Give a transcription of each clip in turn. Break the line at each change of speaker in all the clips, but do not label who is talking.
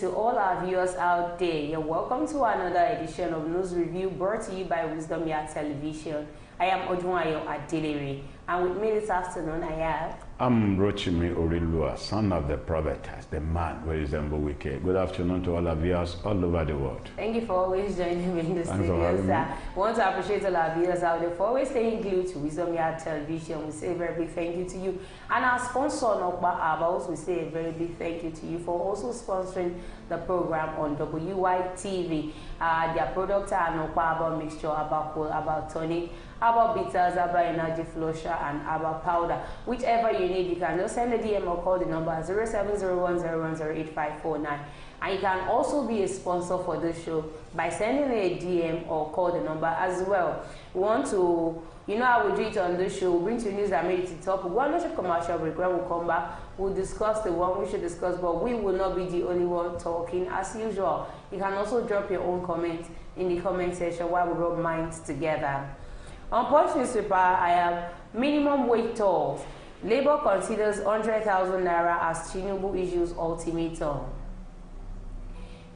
to all our viewers out there. You're welcome to another edition of News Review brought to you by Wisdom Yard Television. I am Odunwayo Adelere, and with me this afternoon I have...
I'm Rochimi Orilua, son of the prophetess, the man who is Wicked. Good afternoon to all our viewers all over the world.
Thank you for always joining me in the studio, sir. We want to appreciate all our viewers out there for always staying glued to Wisdom Yard Television. We say a very big thank you to you. And our sponsor, Nokba Abos, we say a very big thank you to you for also sponsoring the program on WYTV. Their products are Nokba Aba Mixture, Aba Cool, Aba Tonic, Aba Bitters, Aba Energy Flusher, and Aba Powder. Whichever you need, you can just send a DM or call the number 0701010859. And you can also be a sponsor for this show by sending a DM or call the number as well. We want to, you know how we do it on this show, we'll bring to news that made it to the top. We'll go on a commercial break. When we come back, we'll discuss the one we should discuss, but we will not be the only one talking as usual. You can also drop your own comments in the comment section while we rub minds together. On Punch newspaper, I have minimum wage talks. Labour considers 100,000 naira as Tinubu issues ultimatum.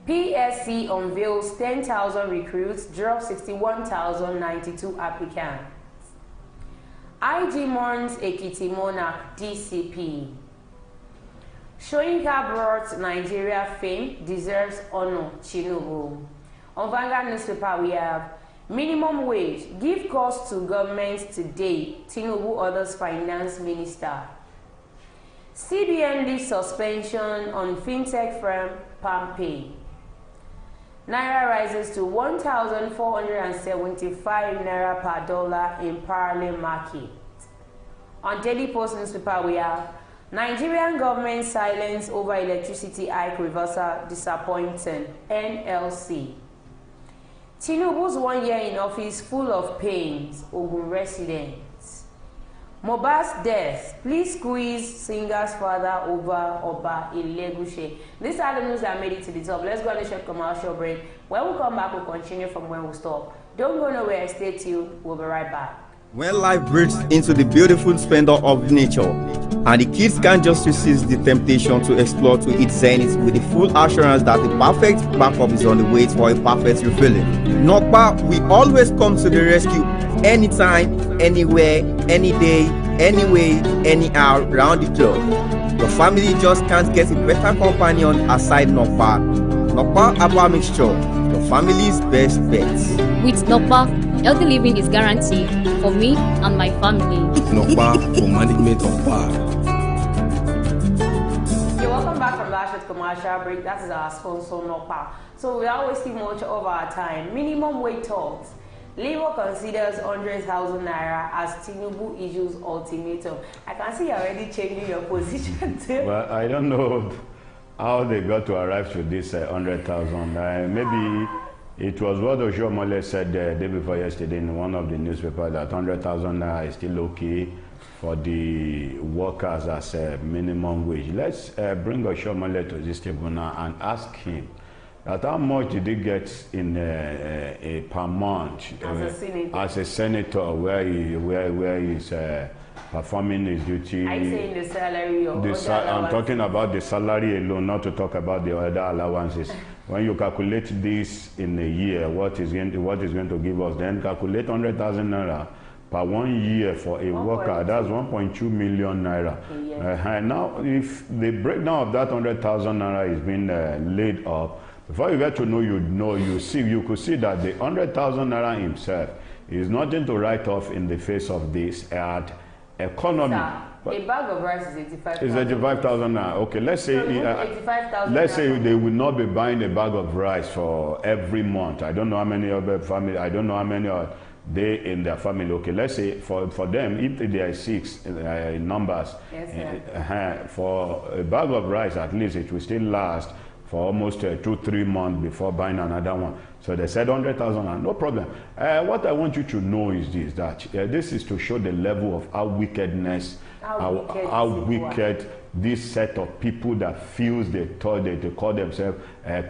PSC unveils 10,000 recruits, drops 61,092 applicants. IG mourns Ekiti monarch DCP. Soyinka brought Nigeria fame, deserves honor, Tinubu. On Vanguard newspaper, we have minimum wage, give cost to government today, Tinubu orders finance minister. CBN leaves suspension on fintech firm PalmPay. Naira rises to 1,475 naira per dollar in parallel market. On Daily Post newspaper, we have Nigerian government silence over electricity hike reversal disappointing, NLC. Tinubu's 1 year in office full of pains, Ogun residents. Mohbad's death, please squeeze singer's father over Oba Ilegushe. These are the news that made it to the top. Let's go on a short commercial break. When we come back, we'll continue from where we stop. Don't go nowhere, stay tuned, we'll be right back.
When life breaks into the beautiful splendor of nature, and the kids can't just resist the temptation to explore to its zenith with the full assurance that the perfect backup is on the way for a perfect refilling. Nokba, we always come to the rescue anytime, anywhere, any day, anyway, anyhow, round the clock. Your family just can't get a better companion aside Nokba. Nokba Aba Mixture, your family's best bet.
With Nokba, healthy living is guaranteed for me and my family.
Nokba for management of power.
You're welcome back from last week's commercial break. That is our sponsor, Nokba. So we always see much of our time. Minimum wage talks. Labour considers 100,000 naira as Tinubu issues ultimatum. I can see you're already changing your position too.
Well, I don't know how they got to arrive to this 100,000. Maybe it was what Oshomole said the day before yesterday in one of the newspapers that 100,000 naira is still okay for the workers as a minimum wage. Let's bring Oshomole to this table now and ask him that how much did he get in per month as a senator where he's performing his duty.
I say in the salary or
I'm talking about the salary alone, not to talk about the other allowances. When you calculate this in a year, what is going to give us, then calculate 100,000 naira per 1 year for a worker. That's 1.2 million naira. Now, if the breakdown of that 100,000 naira is being laid up, before you get to know, you could see that the 100,000 naira himself is nothing to write off in the face of this at economy.
Sir, a bag of rice is 85,000.
It's 85,000 now. Okay, let's say they will not be buying a bag of rice for every month. I don't know how many other family. I don't know how many are they in their family. Okay, let's say for them, if there are 6 numbers,
yes,
for a bag of rice, at least it will still last for almost 2-3 months before buying another one. So they said 100,000, and no problem. What I want you to know is this, that this is to show the level of how wicked this set of people that feels they call themselves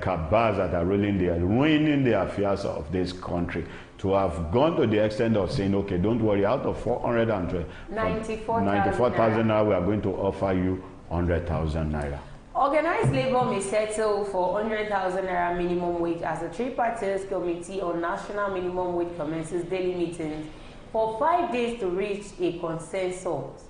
cabals that are ruining the affairs of this country, to have gone to the extent of saying, okay, don't worry, out of 494,000 naira, we are going to offer you 100,000 naira.
Organized labor may settle for 100,000 naira minimum wage as the tripartite committee on national minimum wage commences daily meetings for 5 days to reach a consensus.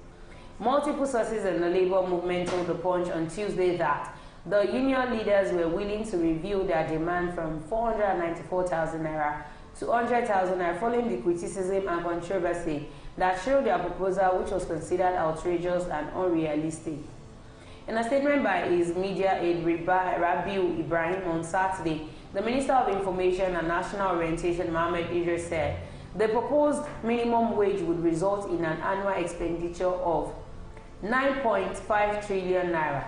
Multiple sources in the labor movement told the Punch on Tuesday that the union leaders were willing to review their demand from 494,000 naira to 100,000 naira following the criticism and controversy that showed their proposal, which was considered outrageous and unrealistic. In a statement by his media aide Rabiu Ibrahim on Saturday, the Minister of Information and National Orientation, Mohammed Idris, said the proposed minimum wage would result in an annual expenditure of 9.5 trillion naira,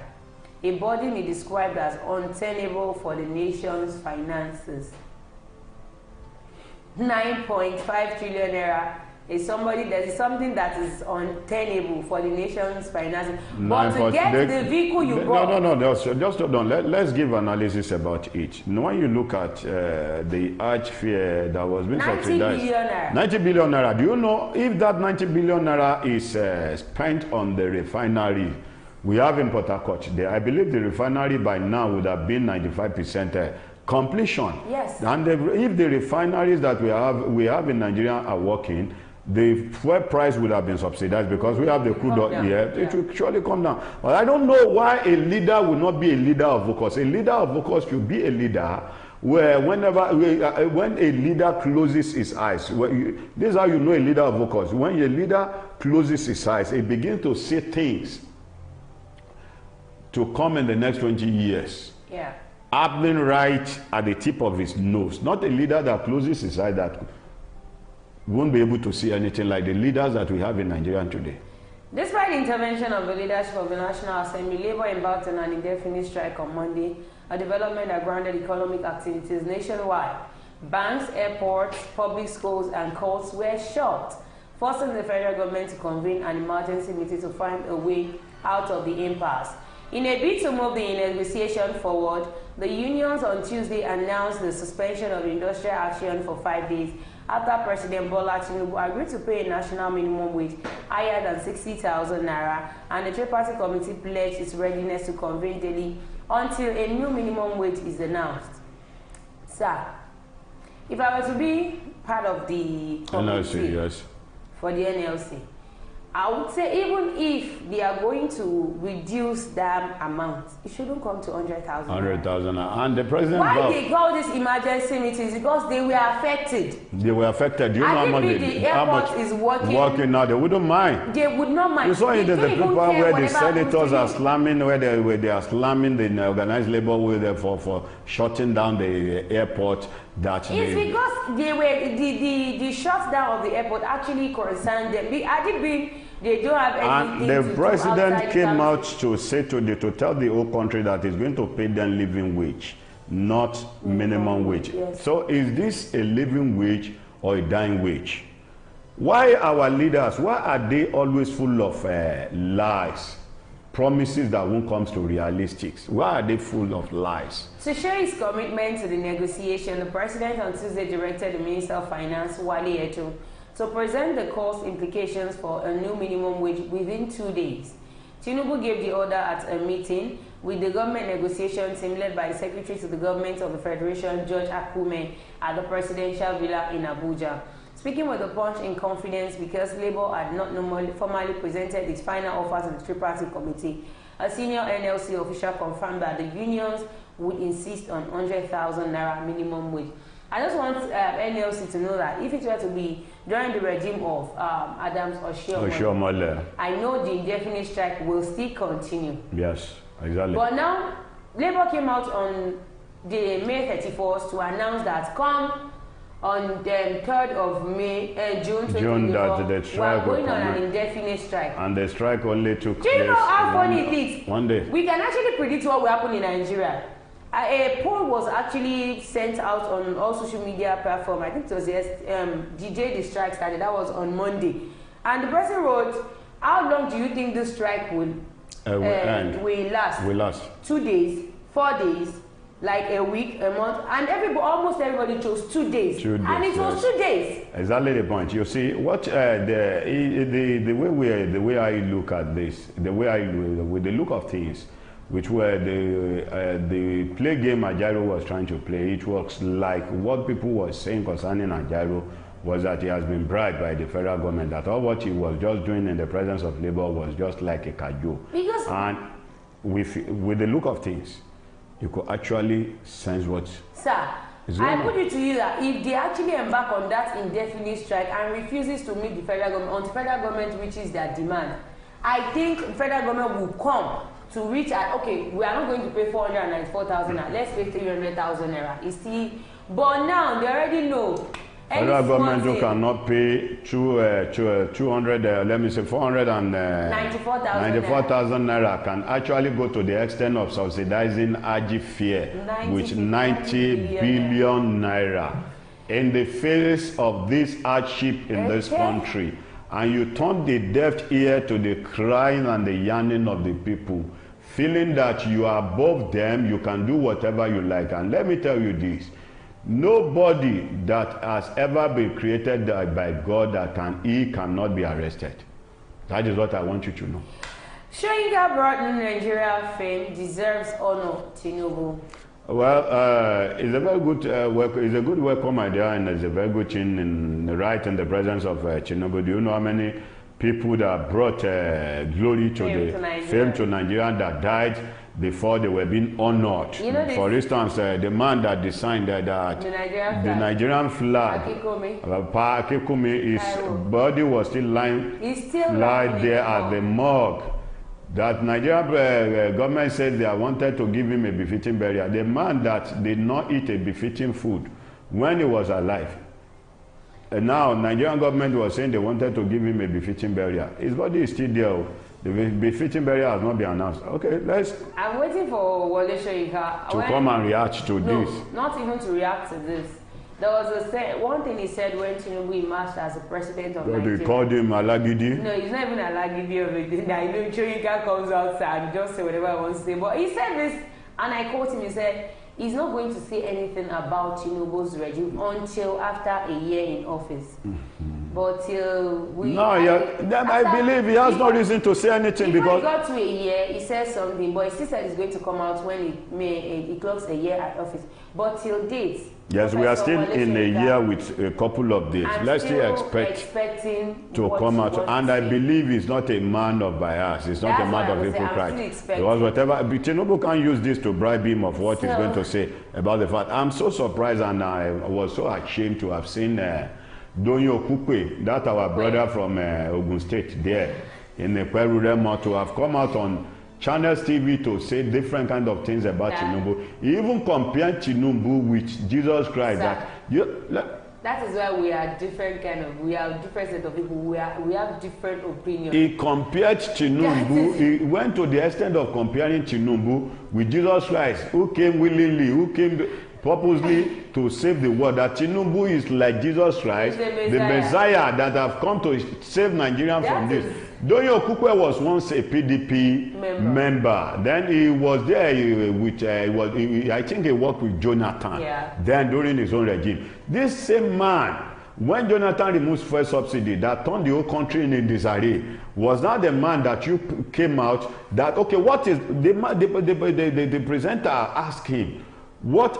a burden he described as untenable for the nation's finances. 9.5 trillion naira is something that is untenable for the nation's finances. But to get the vehicle you bought...
No, just hold on. Let's give analysis about it. When you look at the arch fare that was being subsidized...
90 billion naira.
90 billion naira. Do you know if that 90 billion naira is spent on the refinery we have in Port Harcourt? I believe the refinery by now would have been 95% completion.
Yes.
And if the refineries that we have in Nigeria are working, the fuel price would have been subsidized because we have the crude oil here. It will surely come down. But I don't know why a leader will not be a leader of focus. A leader of focus should be a leader where when a leader closes his eyes, this is how you know a leader of focus. When a leader closes his eyes, he begins to see things to come in the next 20 years.
Yeah.
Happening right at the tip of his nose. Not a leader that closes his eye that won't be able to see anything like the leaders that we have in Nigeria today.
Despite the intervention of the leadership of the National Assembly, Labour embarked on an indefinite strike on Monday, a development that grounded economic activities nationwide. Banks, airports, public schools and courts were shut, forcing the federal government to convene an emergency meeting to find a way out of the impasse. In a bid to move the negotiation forward, the unions on Tuesday announced the suspension of industrial action for 5 days after President Bola Tinubu agreed to pay a national minimum wage higher than 60,000 naira, and the tripartite committee pledged its readiness to convene daily until a new minimum wage is announced. Sir, if I were to be part of the committee for the NLC, I would say even if they are going to reduce that amount, it shouldn't come to 100,000.
100,000. And the president...
Why they call this emergency meetings? Because they were affected.
They were affected. Do you know how much
the airport is working
now? They wouldn't mind.
They would not mind.
You saw in the people where the senators are slamming, where they are slamming the organized labor with for shutting down the airport. It's
because they were the shutdown of the airport actually concerned them. They don't have anything.
And the president came out to say to tell the whole country that he's going to pay them living wage, not minimum wage.
Yes.
So is this a living wage or a dying wage? Why our leaders? Why are they always full of lies? Promises that won't come to realistics. Why are they full of lies?
To show his commitment to the negotiation, the president on Tuesday directed the Minister of Finance, Wale Eto, to present the cost implications for a new minimum wage within 2 days. Tinubu gave the order at a meeting with the government negotiation team led by the Secretary to the Government of the Federation, George Akume, at the Presidential Villa in Abuja. Speaking with the Punch in confidence because Labour had not formally presented its final offer to the tripartite committee, a senior NLC official confirmed that the unions would insist on 100,000 naira minimum wage. I just want NLC to know that if it were to be during the regime of Adams or Oshiomhole, I know the indefinite strike will still continue.
Yes, exactly.
But now, Labour came out on the May 31st to announce that come on the 3rd of June 2024,
that the strike
we're going on an indefinite strike.
And the strike only took place.
Do you know how funny it is?
One day.
We can actually predict what will happen in Nigeria. A poll was actually sent out on all social media platforms. I think it was the day the strike started. That was on Monday. And the person wrote, how long do you think this strike will last?
Will last.
2 days, 4 days, like a week, a month, and almost everybody chose 2 days.
2 days,
and it was 2 days.
Exactly the point. You see, what the way I look at this, with the look of things, which were the play game Ajaero was trying to play. It was like what people were saying concerning Ajaero was that he has been bribed by the federal government, that all what he was just doing in the presence of Labour was just like a cajole. And with the look of things, you could actually sense what...
Sir, I put it to you that if they actually embark on that indefinite strike and refuses to meet the federal government, until federal government reaches their demand, I think federal government will come to reach at, okay, we are not going to pay 494,000 naira, let's pay 300,000 naira. You see, but now they already know.
Federal government who cannot pay 200, let me say 494,000 naira can actually go to the extent of subsidizing AG fare with 90 billion naira in the face of this hardship in this country. And you turn the deaf ear to the crying and the yearning of the people, feeling that you are above them, you can do whatever you like. And let me tell you this, nobody that has ever been created by God that cannot be arrested. That is what I want you to know.
Soyinka brought in Nigeria fame, deserves honor, Tinubu.
Well, it's a very good it's a good welcome idea, and it's a very good thing in the presence of Tinubu. Do you know how many people that brought glory to fame to Nigeria that died before they were being honored? You know, for instance, the man that designed the Nigerian flag, his body was still lying there at the morgue. That Nigerian government said they wanted to give him a befitting burial. The man that did not eat a befitting food when he was alive. And now Nigerian government was saying they wanted to give him a befitting burial. His body is still there. The befitting burial has not been announced. Okay,
I'm waiting for Wole Soyinka
to come and react to this.
Not even to react to this. There was one thing he said when Tinubu emerged as the president of Nigeria.
They called him Alagidi?
No, he's not even Alagidi of it. I know Soyinka comes outside and just say whatever he wants to say. But he said this, and I quote him, he said, he's not going to say anything about Tinubu's regime until after a year in office. But till we... No,
I believe he has no reason to say anything because...
He got to a year, he said something, but he still said he's going to come out when he clocks a year at office. But till date...
Yes, we are still in a year with a couple of days. Let's still expecting to come out. And I believe he's not a man of bias. He's not a man of hypocrisy. Because whatever, Tinubu can't use this to bribe him of what he's going to say about the fact. I'm so surprised and I was so ashamed to have seen Donyo Kukwe, that our brother from Ogun State there in the Peru Remo, to have come out on Channels TV to say different kind of things about Tinubu. He even compared Tinubu with Jesus Christ.
That is why we are different we have different set of people. We have different opinions.
He compared Tinubu. He went to the extent of comparing Tinubu with Jesus Christ, who came willingly, who came purposely to save the world. That Tinubu is like Jesus Christ, the Messiah that have come to save Nigeria from this. Donyo Kukwe was once a PDP member. Then he was there with, I think he worked with Jonathan. Then during his own regime. This same man, when Jonathan removed fuel subsidy that turned the whole country in disarray, was not the man that you came out that, okay, what is, the presenter asked him, what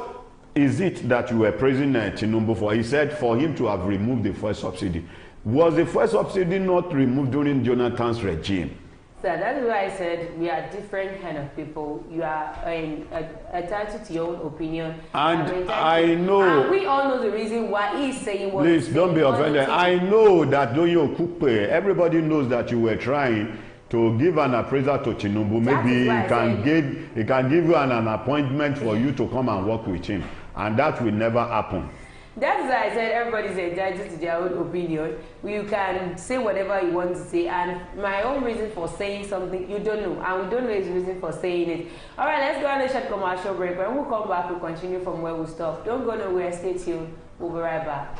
is it that you were praising Tinubu for? He said for him to have removed the fuel subsidy. Was the first subsidy not removed during Jonathan's regime?
So that is why I said we are different kind of people. You are entitled to your own opinion.
And I know.
And we all know the reason why he's saying what he's saying.
Please don't be offended. I know that Donyo Kukwe, everybody knows that you were trying to give an appraisal to Tinubu. Maybe he can give you an appointment for you to come and work with him. And that will never happen.
That's why I said everybody's entitled to their own opinion. You can say whatever you want to say, and my own reason for saying something you don't know, and we don't know his reason for saying it. All right, let's go on a short commercial break. When we come back, we'll continue from where we stopped. Don't go nowhere. Stay tuned. We'll be right back.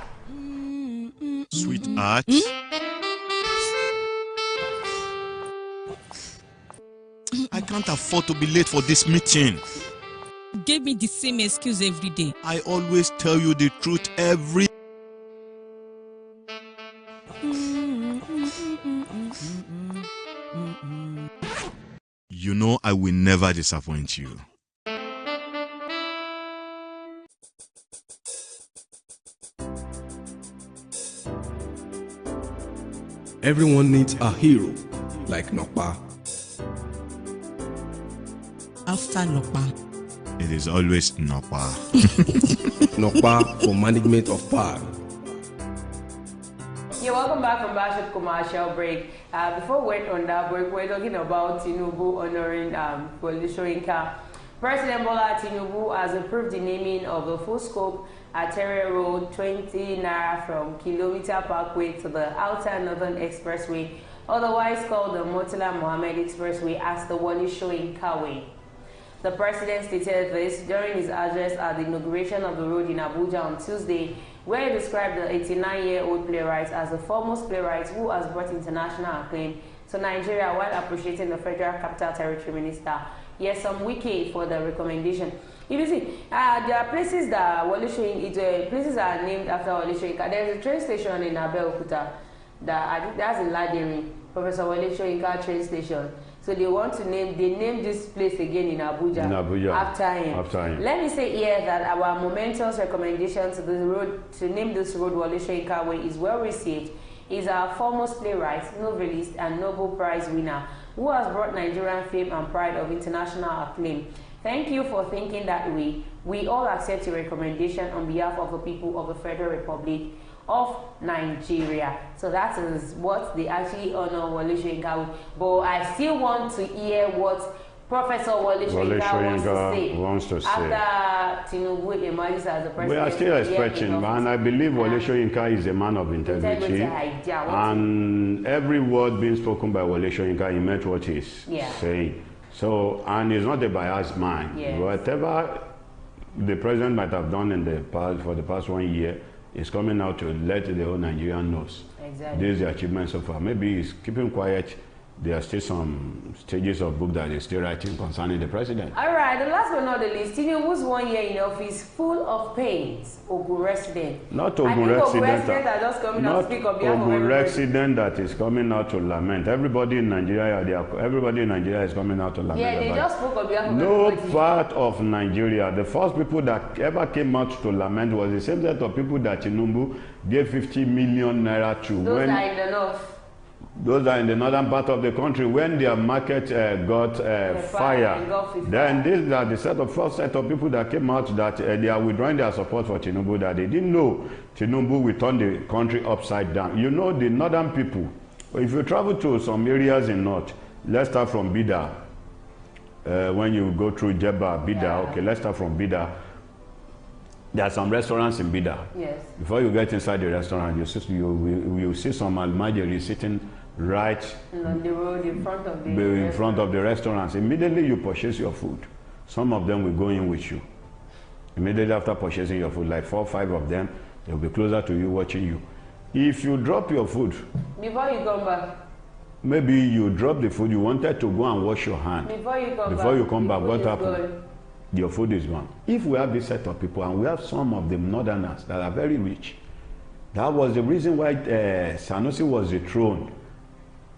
Sweetheart. I can't afford to be late for this meeting.
Gave me the same excuse every day.
I always tell you the truth every... You know know I will never disappoint you.
Everyone needs a hero like Nokpa.
After Nokpa.
It is always Nokpa.
Nokpa for management of power.
Yeah, welcome back from Bashop commercial break. Before we went on that break, we're talking about Tinubu honoring Soyinka. President Bola Tinubu has approved the naming of the full-scope arterial road 20 naira from Kilometer Parkway to the Outer Northern Expressway, otherwise called the Murtala Mohammed Expressway, as the Wole Soyinka Way. The president stated this during his address at the inauguration of the road in Abuja on Tuesday, where he described the 89-year-old playwright as the foremost playwright who has brought international acclaim to Nigeria while appreciating the Federal Capital Territory Minister Nyesom Wike for the recommendation. If you see, there are places that Wole Soyinka, places are named after Wole Soyinka. There is a train station in Abeokuta that I think that's in Ladiri, Professor Wole Soyinka train station. So they want to name this place again in Abuja, after him. Let me say here that our momentous recommendation to the road to name this road Wole Soyinka Way is well received. He's our foremost playwright, novelist, and Nobel Prize winner who has brought Nigerian fame and pride of international acclaim. Thank you for thinking that way. We all accept your recommendation on behalf of the people of the Federal Republic of Nigeria. So that is what they actually honor Wole Soyinka with. But I still want to hear what Professor Wole Soyinka wants to say after Tinubu emerges as the president.
We are still expecting, and I believe Wole Soyinka is a man of integrity. And every word being spoken by Wole Soyinka, he meant what he's saying. So, and he's not a biased man. Whatever the president might have done in the past, for the past 1 year, is coming out to let the whole Nigerian knows. Exactly. This is the achievement so far. Maybe he's keeping quiet. There are still some stages of book that he's still writing concerning the president. All right, the last but not the least, Tinubu's 1 year in office full of pains. Ogun resident. Not Ogun resident are just coming out to speak on behalf of everybody. Ogun resident that is coming out to lament. Everybody in Nigeria, is coming out to lament. Yeah, they just spoke on behalf of everybody. No part of Nigeria. The first people that ever came out to lament was the same set of people that Tinubu gave 50 million naira to. Those are in the north. Those are in the northern part of the country. When their market got fire, then these are the first set of people that came out that they are withdrawing their support for Tinubu, that they didn't know Tinubu will turn the country upside down. You know, the northern people, if you travel to some areas in north, let's start from Bida. When you go through Jebba, Bida, okay, let's start from Bida. There are some restaurants in Bida. Yes. Before you get inside the restaurant, you see some Almajiri sitting right on the road in front of the restaurants. Immediately you purchase your food. Some of them will go in with you. Immediately after purchasing your food, like 4 or 5 of them, they'll be closer to you, watching you. If you drop your food, before you come back, maybe you drop the food, you wanted to go and wash your hand. Before you come back, what happened? Your food is gone. If we have this set of people, and we have some of the northerners that are very rich, that was the reason why Sanusi was dethroned.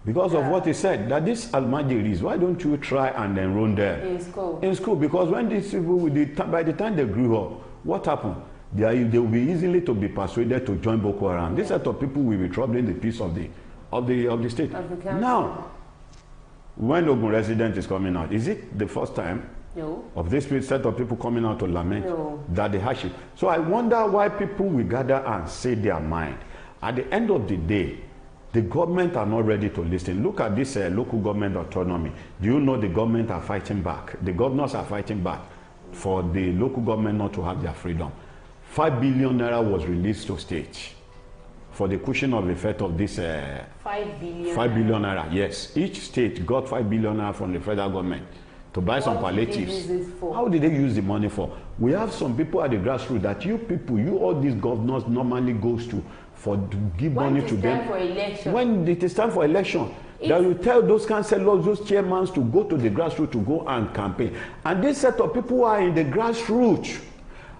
Because of what he said, that these Almajiris, why don't you try and enroll them in school? Because when these people, by the time they grew up, what happened? They will be easily to be persuaded to join Boko Haram. This set of people will be troubling the peace of the state. Now, when Ogun resident is coming out, is it the first time of this set of people coming out to lament that the hardship? So I wonder why people will gather and say their mind. At the end of the day, the government are not ready to listen. Look at this local government autonomy. Do you know the government are fighting back? The governors are fighting back for the local government not to have their freedom. 5 billion naira was released to states for the cushion of the effect of this 5 billion naira. Yes, each state got 5 billion naira from the federal government to buy some palliatives. How did they use the money for? We have some people at the grassroots that all these governors normally goes to give money to them. When it is time for election, that you tell those councillors, those chairmen to go to the grassroots to go and campaign. And this set of people who are in the grassroots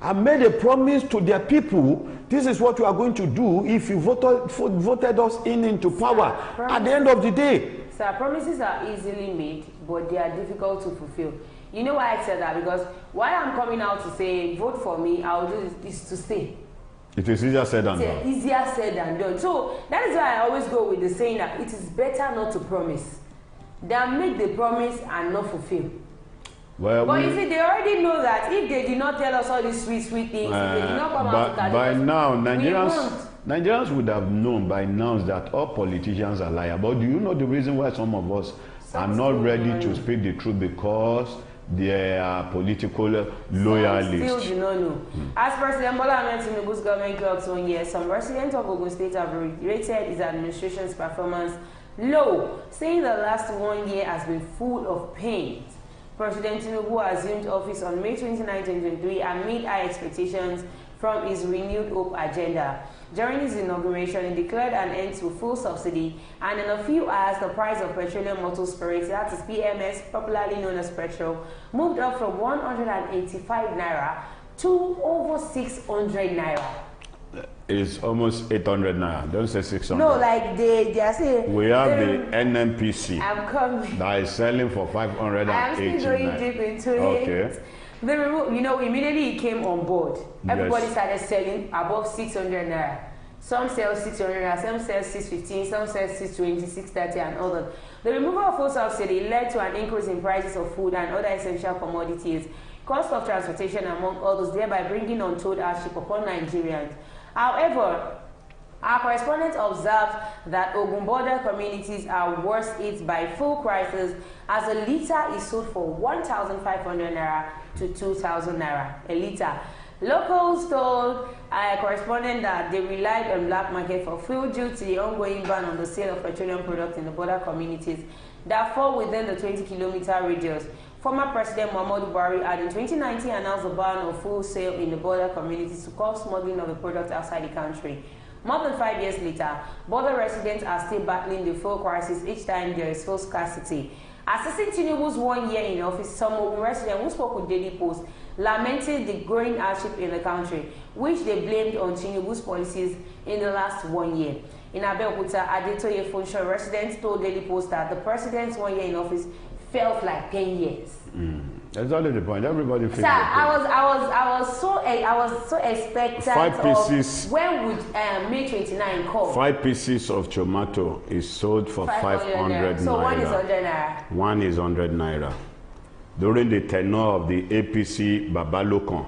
have made a promise to their people. This is what you are going to do if you voted us into power. At the end of the day,
sir, promises are easily made, but they are difficult to fulfill. You know why I said that? Because why I'm coming out to say vote for me, I'll do is to stay.
It is easier said than done.
Easier said than done. So that is why I always go with the saying that it is better not to promise than make the promise and not fulfill.
Well,
but you see, they already know that if they did not tell us all these sweet things, if they did not come out to
by now, Nigerians would have known by now that all politicians are liars. But do you know the reason why some of us are not ready to speak the truth? Because they are political loyalists.
Still do not know. As President Bola Ahmed Tinubu's government clocks 1 year, some residents of Ogun State have rated his administration's performance low, saying the last 1 year has been full of pain. President Tinubu assumed office on May 29, 2023 amid high expectations from his renewed hope agenda. During his inauguration, he declared an end to full subsidy, and in a few hours, the price of petroleum motor spirits, that is PMS, popularly known as petrol, moved up from 185 naira to over 600 naira.
It's almost 800 naira. Don't say 600.
No, like they are saying.
We have the NNPC.
I'm coming.
That is selling for 580.
I'm still going deep into it. You know, immediately he came on board. Everybody started selling above 600 naira. Some sell 600 naira, some sell 615, some sell 620, 630, and others. The removal of full subsidy led to an increase in prices of food and other essential commodities, cost of transportation, among others, thereby bringing untold hardship upon Nigerians. However, our correspondent observed that Ogun border communities are worse hit by fuel crisis, as a litre is sold for 1,500 naira to 2,000 naira a litre. Locals told our correspondent that they relied on black market for fuel due to the ongoing ban on the sale of petroleum products in the border communities that fall within the 20-kilometer radius. Former President Muhammadu Buhari had in 2019 announced a ban on fuel sale in the border communities to curb smuggling of the product outside the country. More than 5 years later, border residents are still battling the fuel crisis each time there is fuel scarcity. Assessing Tinubu's 1 year in office, some residents who spoke with Daily Post lamented the growing hardship in the country, which they blamed on Tinubu's policies in the last 1 year. In Abeokuta, Adetoye Funsho residents told Daily Post that the president's 1 year in office felt like 10 years.
That's only the point. Everybody feels.
Sir, I was so expectant
5 pieces.
Of when would May 29 come?
5 pieces of tomato is sold for 500 naira.
So one is 100 naira.
One is 100 naira. During the tenure of the APC Babalokan,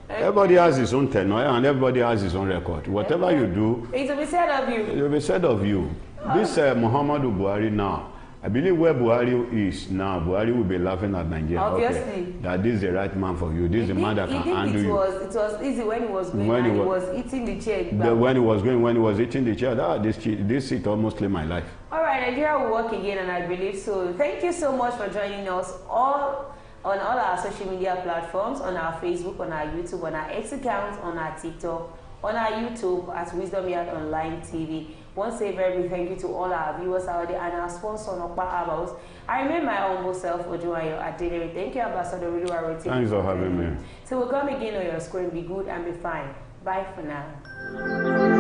everybody has his own tenure and everybody has his own record. Whatever you do,
it will be said of you.
It will be said of you. This Muhammadu Buhari now, I believe where Buhari is now, Buhari will be laughing at Nigeria.
Obviously.
Okay, that this is the right man for you. This is the man that can handle you.
It was easy when he was going and he was eating the chair.
When he was eating the chair, this seat almost claimed my life.
All right, Nigeria will work again, and I believe so. Thank you so much for joining us all on all our social media platforms, on our Facebook, on our YouTube, on our X account, on our TikTok, on our YouTube at Wisdom Yard Online TV. Once a very big thank you to all our viewers out there and our sponsor, Nokpa Herbals. I remain my humble self, Ojuayo Adelere. Thank you, Ambassador Riluwaro.
Thanks for having me.
So we'll come again on your screen. Be good and be fine. Bye for now.